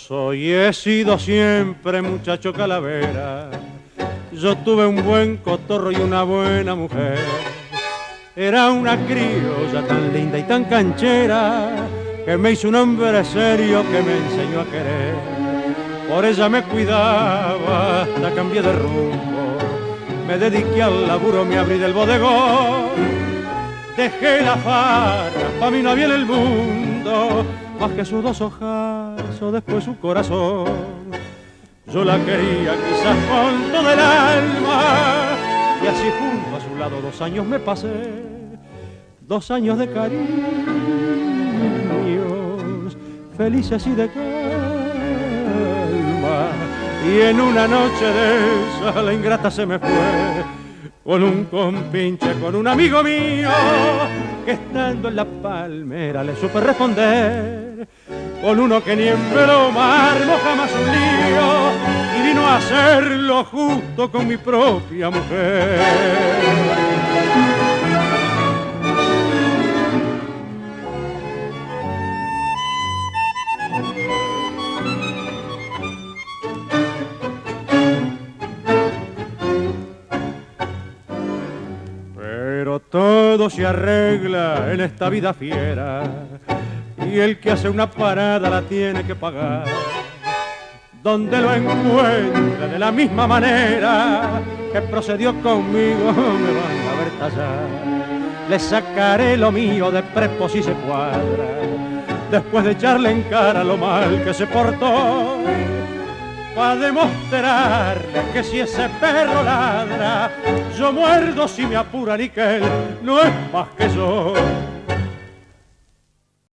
soy y he sido siempre muchacho calavera. Yo tuve un buen cotorro y una buena mujer. Era una criolla tan linda y tan canchera que me hizo un hombre serio que me enseñó a querer. Por ella me cuidaba hasta cambié de rumbo. Me dediqué al laburo, me abrí del bodegón. Dejé la farra, pa' mí no había en el mundo más que sus dos hojas o después su corazón. Yo la quería quizás con todo el alma y así junto a su lado 2 años me pasé, 2 años de cariños, felices y de calma. Y en una noche de esa la ingrata se me fue con un compinche, con un amigo mío que estando en la palmera le supe responder, con uno que ni en broma armó jamás un lío y vino a hacerlo justo con mi propia mujer. Pero todo se arregla en esta vida fiera y el que hace una parada la tiene que pagar. Donde lo encuentre de la misma manera que procedió conmigo me van a ver tallar. Le sacaré lo mío de prepo si se cuadra, después de echarle en cara lo mal que se portó, para demostrarle que si ese perro ladra, yo muerdo si me apuran y que él no es más que yo.